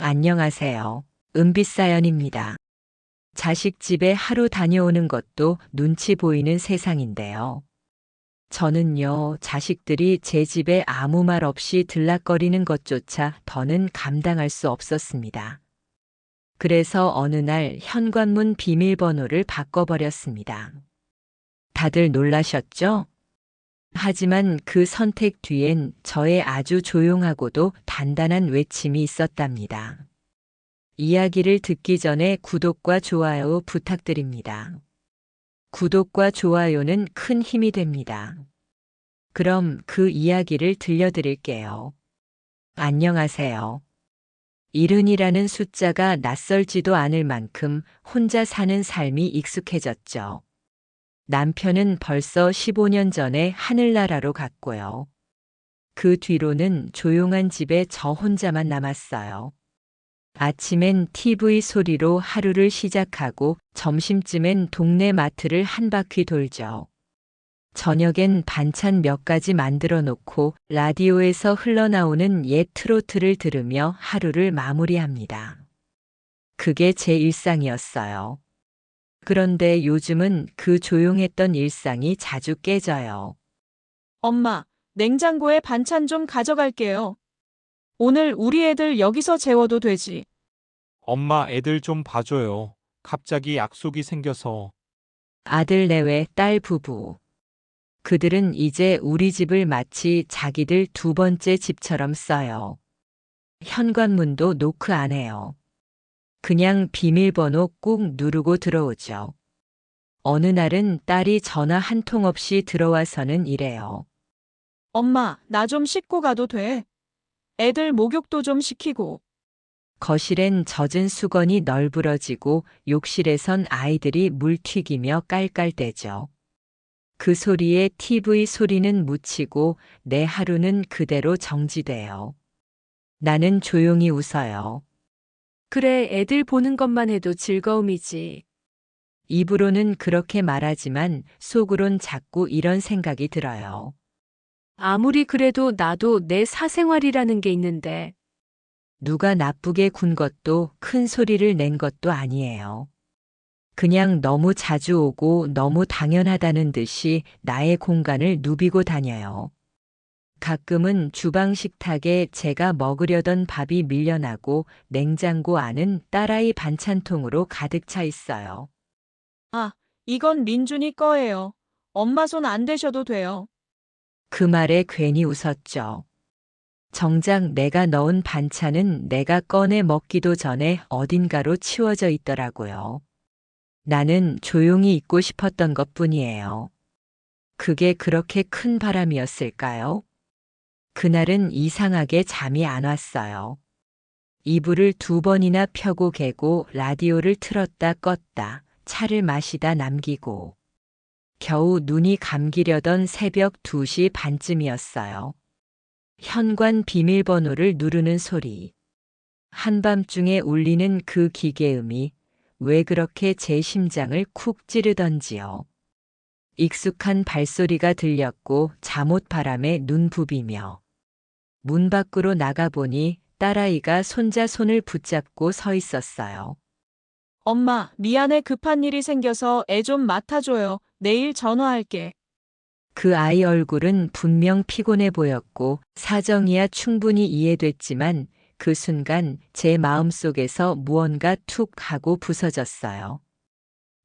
안녕하세요. 은빛사연입니다. 자식 집에 하루 다녀오는 것도 눈치 보이는 세상인데요. 저는요, 자식들이 제 집에 아무 말 없이 들락거리는 것조차 더는 감당할 수 없었습니다. 그래서 어느 날 현관문 비밀번호를 바꿔버렸습니다. 다들 놀라셨죠? 하지만 그 선택 뒤엔 저의 아주 조용하고도 단단한 외침이 있었답니다. 이야기를 듣기 전에 구독과 좋아요 부탁드립니다. 구독과 좋아요는 큰 힘이 됩니다. 그럼 그 이야기를 들려드릴게요. 안녕하세요. 70이라는 숫자가 낯설지도 않을 만큼 혼자 사는 삶이 익숙해졌죠. 남편은 벌써 15년 전에 하늘나라로 갔고요. 그 뒤로는 조용한 집에 저 혼자만 남았어요. 아침엔 TV 소리로 하루를 시작하고 점심쯤엔 동네 마트를 한 바퀴 돌죠. 저녁엔 반찬 몇 가지 만들어 놓고 라디오에서 흘러나오는 옛 트로트를 들으며 하루를 마무리합니다. 그게 제 일상이었어요. 그런데 요즘은 그 조용했던 일상이 자주 깨져요. 엄마, 냉장고에 반찬 좀 가져갈게요. 오늘 우리 애들 여기서 재워도 되지. 엄마 애들 좀 봐줘요. 갑자기 약속이 생겨서. 아들 내외 딸 부부. 그들은 이제 우리 집을 마치 자기들 두 번째 집처럼 써요. 현관문도 노크 안 해요. 그냥 비밀번호 꾹 누르고 들어오죠. 어느 날은 딸이 전화 한 통 없이 들어와서는 이래요. 엄마, 나 좀 씻고 가도 돼. 애들 목욕도 좀 시키고. 거실엔 젖은 수건이 널브러지고 욕실에선 아이들이 물 튀기며 깔깔대죠. 그 소리에 TV 소리는 묻히고 내 하루는 그대로 정지돼요. 나는 조용히 웃어요. 그래, 애들 보는 것만 해도 즐거움이지. 입으로는 그렇게 말하지만 속으론 자꾸 이런 생각이 들어요. 아무리 그래도 나도 내 사생활이라는 게 있는데, 누가 나쁘게 군 것도 큰 소리를 낸 것도 아니에요. 그냥 너무 자주 오고 너무 당연하다는 듯이 나의 공간을 누비고 다녀요. 가끔은 주방 식탁에 제가 먹으려던 밥이 밀려나고 냉장고 안은 딸아이 반찬통으로 가득 차 있어요. 아, 이건 민준이 거예요. 엄마 손 안 대셔도 돼요. 그 말에 괜히 웃었죠. 정작 내가 넣은 반찬은 내가 꺼내 먹기도 전에 어딘가로 치워져 있더라고요. 나는 조용히 있고 싶었던 것뿐이에요. 그게 그렇게 큰 바람이었을까요? 그날은 이상하게 잠이 안 왔어요. 이불을 2번이나 펴고 개고 라디오를 틀었다 껐다, 차를 마시다 남기고. 겨우 눈이 감기려던 새벽 2시 반쯤이었어요. 현관 비밀번호를 누르는 소리. 한밤중에 울리는 그 기계음이 왜 그렇게 제 심장을 쿡 찌르던지요. 익숙한 발소리가 들렸고 잠옷 바람에 눈 부비며 문 밖으로 나가보니 딸아이가 손자 손을 붙잡고 서 있었어요. 엄마, 미안해 급한 일이 생겨서 애 좀 맡아줘요. 내일 전화할게. 그 아이 얼굴은 분명 피곤해 보였고 사정이야 충분히 이해됐지만 그 순간 제 마음속에서 무언가 툭 하고 부서졌어요.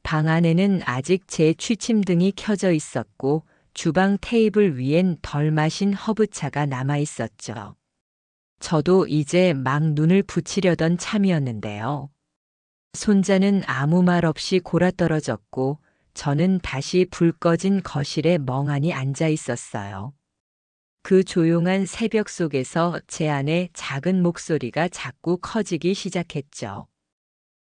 방 안에는 아직 제 취침등이 켜져 있었고 주방 테이블 위엔 덜 마신 허브차가 남아 있었죠. 저도 이제 막 눈을 붙이려던 참이었는데요. 손자는 아무 말 없이 골아떨어졌고 저는 다시 불 꺼진 거실에 멍하니 앉아 있었어요. 그 조용한 새벽 속에서 제 안에 작은 목소리가 자꾸 커지기 시작했죠.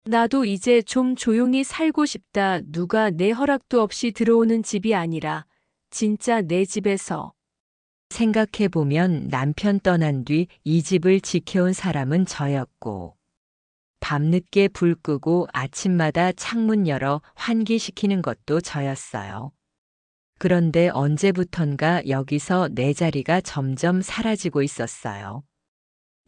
나도 이제 좀 조용히 살고 싶다. 누가 내 허락도 없이 들어오는 집이 아니라, 진짜 내 집에서. 생각해보면 남편 떠난 뒤 이 집을 지켜온 사람은 저였고, 밤늦게 불 끄고 아침마다 창문 열어 환기시키는 것도 저였어요. 그런데 언제부턴가 여기서 내 자리가 점점 사라지고 있었어요.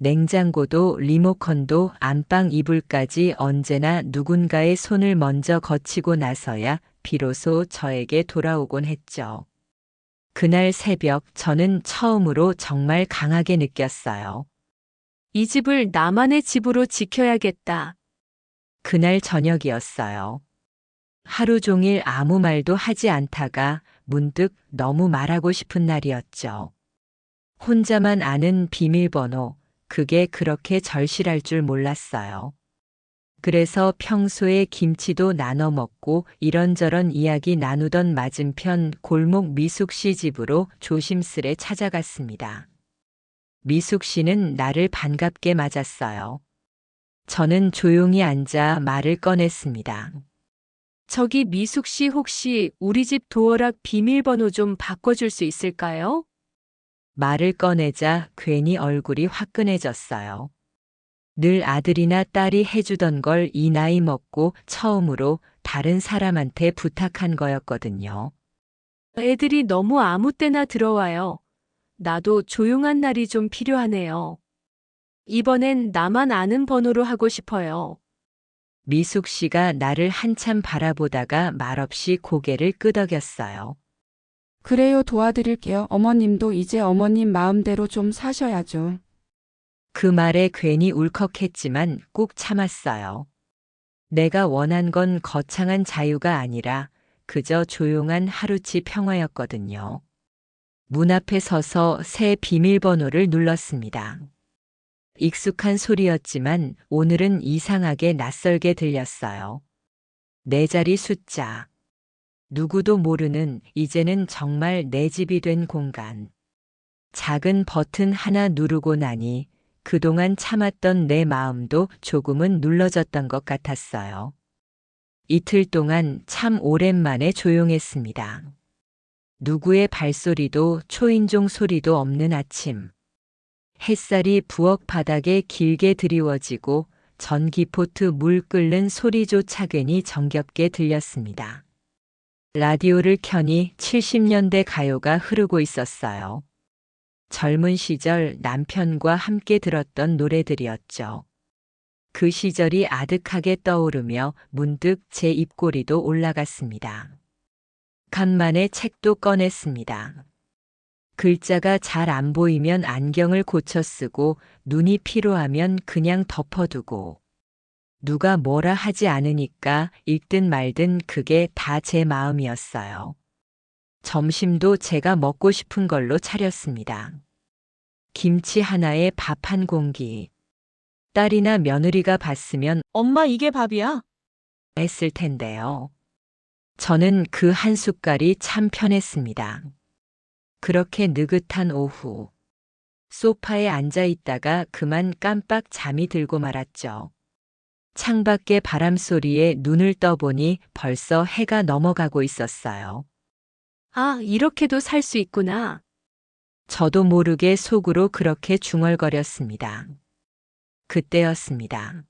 냉장고도 리모컨도 안방 이불까지 언제나 누군가의 손을 먼저 거치고 나서야 비로소 저에게 돌아오곤 했죠. 그날 새벽 저는 처음으로 정말 강하게 느꼈어요. 이 집을 나만의 집으로 지켜야겠다. 그날 저녁이었어요. 하루 종일 아무 말도 하지 않다가 문득 너무 말하고 싶은 날이었죠. 혼자만 아는 비밀번호, 그게 그렇게 절실할 줄 몰랐어요. 그래서 평소에 김치도 나눠 먹고 이런저런 이야기 나누던 맞은편 골목 미숙 씨 집으로 조심스레 찾아갔습니다. 미숙 씨는 나를 반갑게 맞았어요. 저는 조용히 앉아 말을 꺼냈습니다. 저기 미숙 씨 혹시 우리 집 도어락 비밀번호 좀 바꿔줄 수 있을까요? 말을 꺼내자 괜히 얼굴이 화끈해졌어요. 늘 아들이나 딸이 해주던 걸 이 나이 먹고 처음으로 다른 사람한테 부탁한 거였거든요. 애들이 너무 아무 때나 들어와요. 나도 조용한 날이 좀 필요하네요. 이번엔 나만 아는 번호로 하고 싶어요. 미숙 씨가 나를 한참 바라보다가 말없이 고개를 끄덕였어요. 그래요, 도와드릴게요. 어머님도 이제 어머님 마음대로 좀 사셔야죠. 그 말에 괜히 울컥했지만 꾹 참았어요. 내가 원한 건 거창한 자유가 아니라 그저 조용한 하루치 평화였거든요. 문 앞에 서서 새 비밀번호를 눌렀습니다. 익숙한 소리였지만 오늘은 이상하게 낯설게 들렸어요. 네 자리 숫자. 누구도 모르는 이제는 정말 내 집이 된 공간. 작은 버튼 하나 누르고 나니 그동안 참았던 내 마음도 조금은 눌러졌던 것 같았어요. 이틀 동안 참 오랜만에 조용했습니다. 누구의 발소리도 초인종 소리도 없는 아침. 햇살이 부엌 바닥에 길게 드리워지고 전기포트 물 끓는 소리조차 괜히 정겹게 들렸습니다. 라디오를 켜니 70년대 가요가 흐르고 있었어요. 젊은 시절 남편과 함께 들었던 노래들이었죠. 그 시절이 아득하게 떠오르며 문득 제 입꼬리도 올라갔습니다. 간만에 책도 꺼냈습니다. 글자가 잘 안 보이면 안경을 고쳐 쓰고 눈이 피로하면 그냥 덮어두고 누가 뭐라 하지 않으니까 읽든 말든 그게 다 제 마음이었어요. 점심도 제가 먹고 싶은 걸로 차렸습니다. 김치 하나에 밥 한 공기. 딸이나 며느리가 봤으면 엄마 이게 밥이야? 했을 텐데요. 저는 그 한 숟갈이 참 편했습니다. 그렇게 느긋한 오후. 소파에 앉아 있다가 그만 깜빡 잠이 들고 말았죠. 창밖의 바람소리에 눈을 떠보니 벌써 해가 넘어가고 있었어요. 아, 이렇게도 살 수 있구나. 저도 모르게 속으로 그렇게 중얼거렸습니다. 그때였습니다.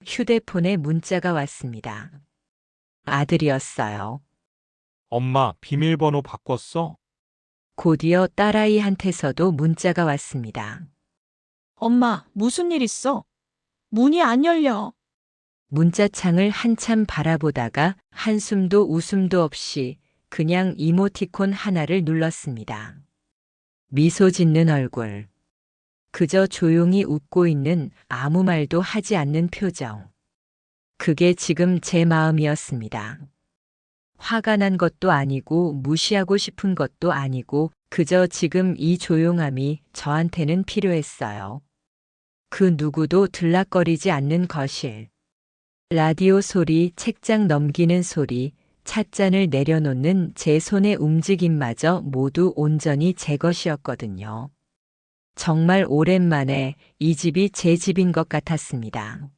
휴대폰에 문자가 왔습니다. 아들이었어요. 엄마, 비밀번호 바꿨어? 곧이어 딸아이한테서도 문자가 왔습니다. 엄마, 무슨 일 있어? 문이 안 열려. 문자창을 한참 바라보다가 한숨도 웃음도 없이 그냥 이모티콘 하나를 눌렀습니다. 미소 짓는 얼굴. 그저 조용히 웃고 있는 아무 말도 하지 않는 표정. 그게 지금 제 마음이었습니다. 화가 난 것도 아니고 무시하고 싶은 것도 아니고 그저 지금 이 조용함이 저한테는 필요했어요. 그 누구도 들락거리지 않는 거실. 라디오 소리, 책장 넘기는 소리, 찻잔을 내려놓는 제 손의 움직임마저 모두 온전히 제 것이었거든요. 정말 오랜만에 이 집이 제 집인 것 같았습니다.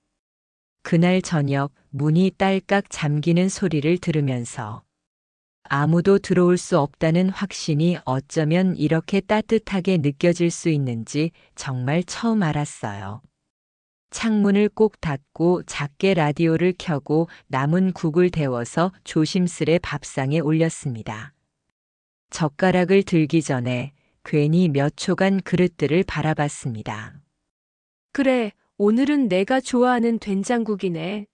그날 저녁 문이 딸깍 잠기는 소리를 들으면서 아무도 들어올 수 없다는 확신이 어쩌면 이렇게 따뜻하게 느껴질 수 있는지 정말 처음 알았어요. 창문을 꼭 닫고 작게 라디오를 켜고 남은 국을 데워서 조심스레 밥상에 올렸습니다. 젓가락을 들기 전에 괜히 몇 초간 그릇들을 바라봤습니다. 그래, 오늘은 내가 좋아하는 된장국이네.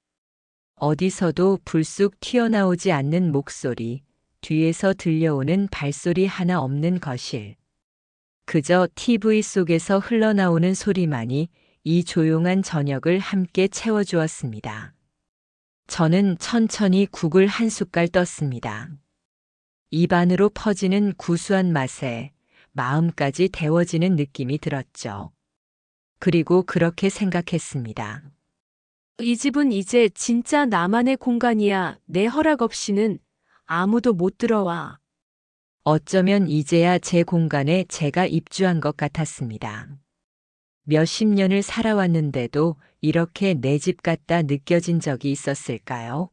어디서도 불쑥 튀어나오지 않는 목소리, 뒤에서 들려오는 발소리 하나 없는 거실. 그저 TV 속에서 흘러나오는 소리만이 이 조용한 저녁을 함께 채워주었습니다. 저는 천천히 국을 한 숟갈 떴습니다. 입 안으로 퍼지는 구수한 맛에 마음까지 데워지는 느낌이 들었죠. 그리고 그렇게 생각했습니다. 이 집은 이제 진짜 나만의 공간이야. 내 허락 없이는 아무도 못 들어와. 어쩌면 이제야 제 공간에 제가 입주한 것 같았습니다. 몇십 년을 살아왔는데도 이렇게 내 집 같다 느껴진 적이 있었을까요?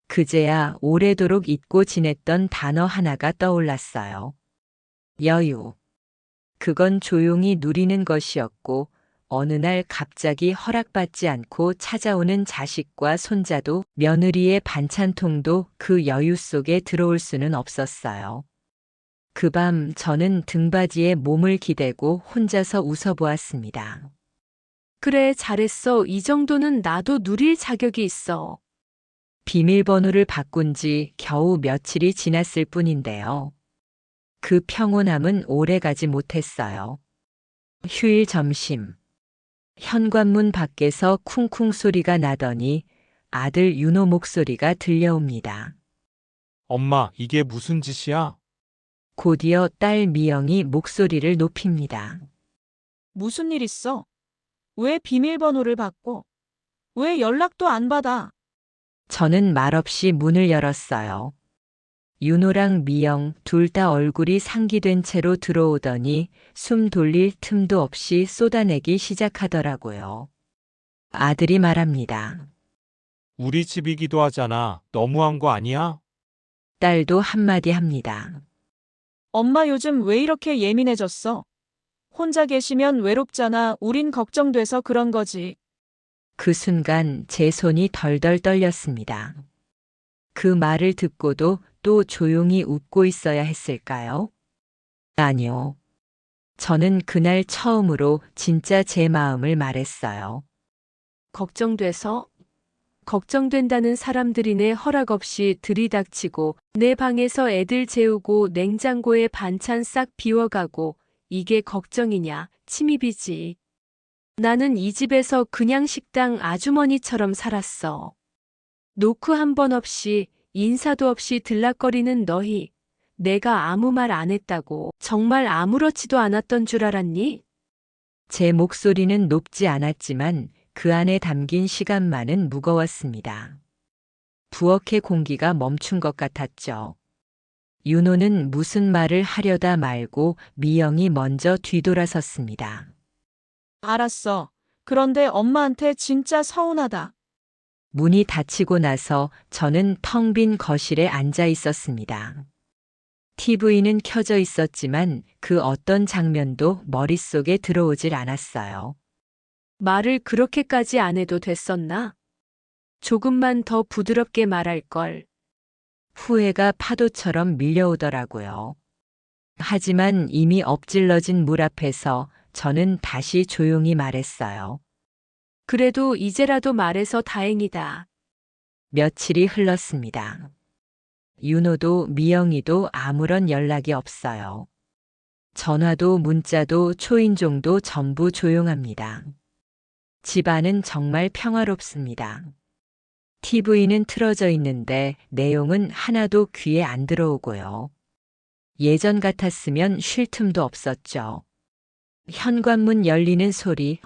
그제야 오래도록 잊고 지냈던 단어 하나가 떠올랐어요. 여유. 그건 조용히 누리는 것이었고, 어느 날 갑자기 허락받지 않고 찾아오는 자식과 손자도 며느리의 반찬통도 그 여유 속에 들어올 수는 없었어요. 그 밤 저는 등받이에 몸을 기대고 혼자서 웃어보았습니다. 그래, 잘했어. 이 정도는 나도 누릴 자격이 있어. 비밀번호를 바꾼 지 겨우 며칠이 지났을 뿐인데요. 그 평온함은 오래가지 못했어요. 휴일 점심. 현관문 밖에서 쿵쿵 소리가 나더니 아들 윤호 목소리가 들려옵니다. 엄마, 이게 무슨 짓이야? 곧이어 딸 미영이 목소리를 높입니다. 무슨 일 있어? 왜 비밀번호를 바꿔? 왜 연락도 안 받아? 저는 말없이 문을 열었어요. 윤호랑 미영 둘 다 얼굴이 상기된 채로 들어오더니 숨 돌릴 틈도 없이 쏟아내기 시작하더라고요. 아들이 말합니다. 우리 집이기도 하잖아. 너무한 거 아니야? 딸도 한마디 합니다. 엄마 요즘 왜 이렇게 예민해졌어? 혼자 계시면 외롭잖아. 우린 걱정돼서 그런 거지. 그 순간 제 손이 덜덜 떨렸습니다. 그 말을 듣고도 또 조용히 웃고 있어야 했을까요? 아니요. 저는 그날 처음으로 진짜 제 마음을 말했어요. 걱정돼서? 걱정된다는 사람들이 내 허락 없이 들이닥치고 내 방에서 애들 재우고 냉장고에 반찬 싹 비워가고 이게 걱정이냐? 침입이지. 나는 이 집에서 그냥 식당 아주머니처럼 살았어. 노크 한 번 없이 인사도 없이 들락거리는 너희. 내가 아무 말 안 했다고 정말 아무렇지도 않았던 줄 알았니? 제 목소리는 높지 않았지만 그 안에 담긴 시간만은 무거웠습니다. 부엌의 공기가 멈춘 것 같았죠. 윤호는 무슨 말을 하려다 말고 미영이 먼저 뒤돌아섰습니다. 알았어. 그런데 엄마한테 진짜 서운하다. 문이 닫히고 나서 저는 텅 빈 거실에 앉아 있었습니다. TV는 켜져 있었지만 그 어떤 장면도 머릿속에 들어오질 않았어요. 말을 그렇게까지 안 해도 됐었나? 조금만 더 부드럽게 말할 걸. 후회가 파도처럼 밀려오더라고요. 하지만 이미 엎질러진 물 앞에서 저는 다시 조용히 말했어요. 그래도 이제라도 말해서 다행이다. 며칠이 흘렀습니다. 윤호도 미영이도 아무런 연락이 없어요. 전화도 문자도 초인종도 전부 조용합니다. 집안은 정말 평화롭습니다. TV는 틀어져 있는데 내용은 하나도 귀에 안 들어오고요. 예전 같았으면 쉴 틈도 없었죠. 현관문 열리는 소리,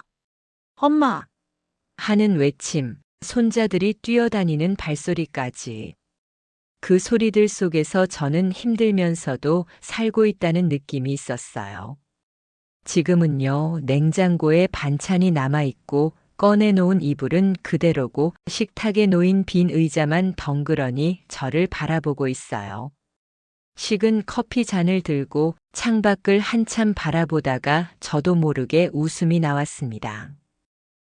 엄마, 하는 외침, 손자들이 뛰어다니는 발소리까지. 그 소리들 속에서 저는 힘들면서도 살고 있다는 느낌이 있었어요. 지금은요, 냉장고에 반찬이 남아있고 꺼내놓은 이불은 그대로고 식탁에 놓인 빈 의자만 덩그러니 저를 바라보고 있어요. 식은 커피 잔을 들고 창밖을 한참 바라보다가 저도 모르게 웃음이 나왔습니다.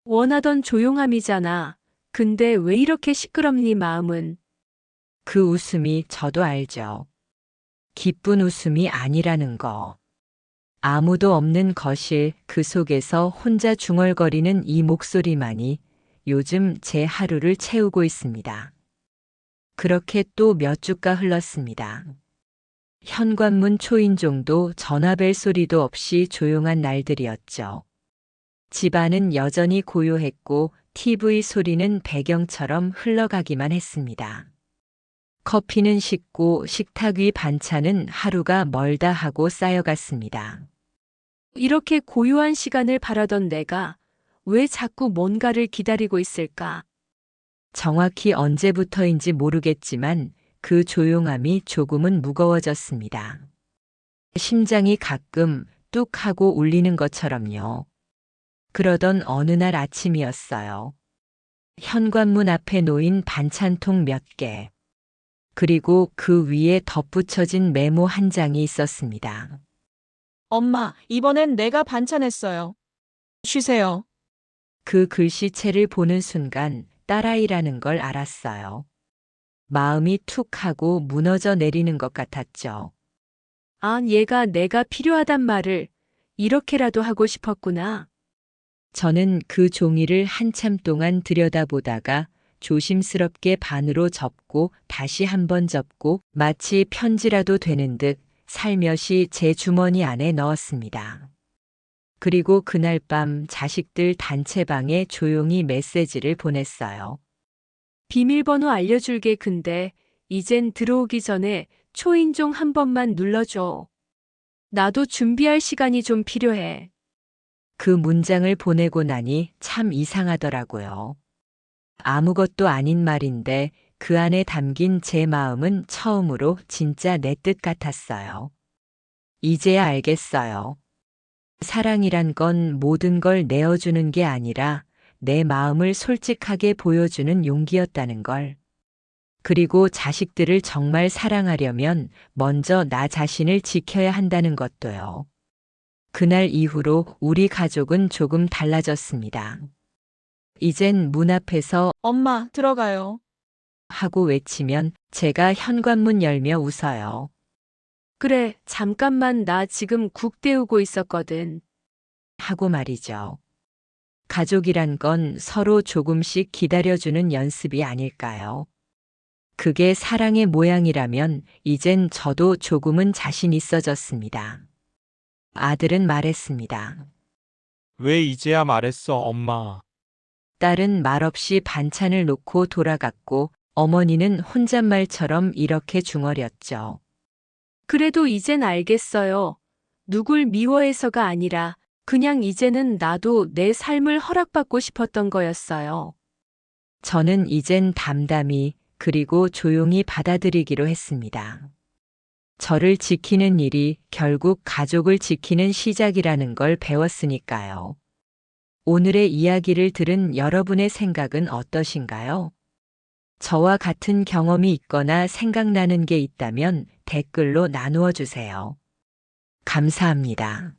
원하던 조용함이잖아. 근데 왜 이렇게 시끄럽니 마음은? 그 웃음이 저도 알죠. 기쁜 웃음이 아니라는 거. 아무도 없는 거실 그 속에서 혼자 중얼거리는 이 목소리만이 요즘 제 하루를 채우고 있습니다. 그렇게 또 몇 주가 흘렀습니다. 현관문 초인종도 전화벨 소리도 없이 조용한 날들이었죠. 집안은 여전히 고요했고 TV 소리는 배경처럼 흘러가기만 했습니다. 커피는 식고 식탁 위 반찬은 하루가 멀다 하고 쌓여갔습니다. 이렇게 고요한 시간을 바라던 내가 왜 자꾸 뭔가를 기다리고 있을까? 정확히 언제부터인지 모르겠지만 그 조용함이 조금은 무거워졌습니다. 심장이 가끔 뚝 하고 울리는 것처럼요. 그러던 어느 날 아침이었어요. 현관문 앞에 놓인 반찬통 몇 개, 그리고 그 위에 덧붙여진 메모 한 장이 있었습니다. 엄마, 이번엔 내가 반찬했어요. 쉬세요. 그 글씨체를 보는 순간 딸아이라는 걸 알았어요. 마음이 툭 하고 무너져 내리는 것 같았죠. 아, 얘가 내가 필요하단 말을 이렇게라도 하고 싶었구나. 저는 그 종이를 한참 동안 들여다보다가 조심스럽게 반으로 접고 다시 한번 접고 마치 편지라도 되는 듯 살며시 제 주머니 안에 넣었습니다. 그리고 그날 밤 자식들 단체방에 조용히 메시지를 보냈어요. 비밀번호 알려줄게. 근데 이젠 들어오기 전에 초인종 한 번만 눌러줘. 나도 준비할 시간이 좀 필요해. 그 문장을 보내고 나니 참 이상하더라고요. 아무것도 아닌 말인데 그 안에 담긴 제 마음은 처음으로 진짜 내 뜻 같았어요. 이제야 알겠어요. 사랑이란 건 모든 걸 내어주는 게 아니라 내 마음을 솔직하게 보여주는 용기였다는 걸. 그리고 자식들을 정말 사랑하려면 먼저 나 자신을 지켜야 한다는 것도요. 그날 이후로 우리 가족은 조금 달라졌습니다. 이젠 문 앞에서 엄마, 들어가요. 하고 외치면 제가 현관문 열며 웃어요. 그래, 잠깐만 나 지금 국 데우고 있었거든. 하고 말이죠. 가족이란 건 서로 조금씩 기다려주는 연습이 아닐까요? 그게 사랑의 모양이라면 이젠 저도 조금은 자신 있어졌습니다. 아들은 말했습니다. 왜 이제야 말했어, 엄마? 딸은 말없이 반찬을 놓고 돌아갔고 어머니는 혼잣말처럼 이렇게 중얼였죠. 그래도 이젠 알겠어요. 누굴 미워해서가 아니라 그냥 이제는 나도 내 삶을 허락받고 싶었던 거였어요. 저는 이젠 담담히 그리고 조용히 받아들이기로 했습니다. 저를 지키는 일이 결국 가족을 지키는 시작이라는 걸 배웠으니까요. 오늘의 이야기를 들은 여러분의 생각은 어떠신가요? 저와 같은 경험이 있거나 생각나는 게 있다면 댓글로 나누어 주세요. 감사합니다.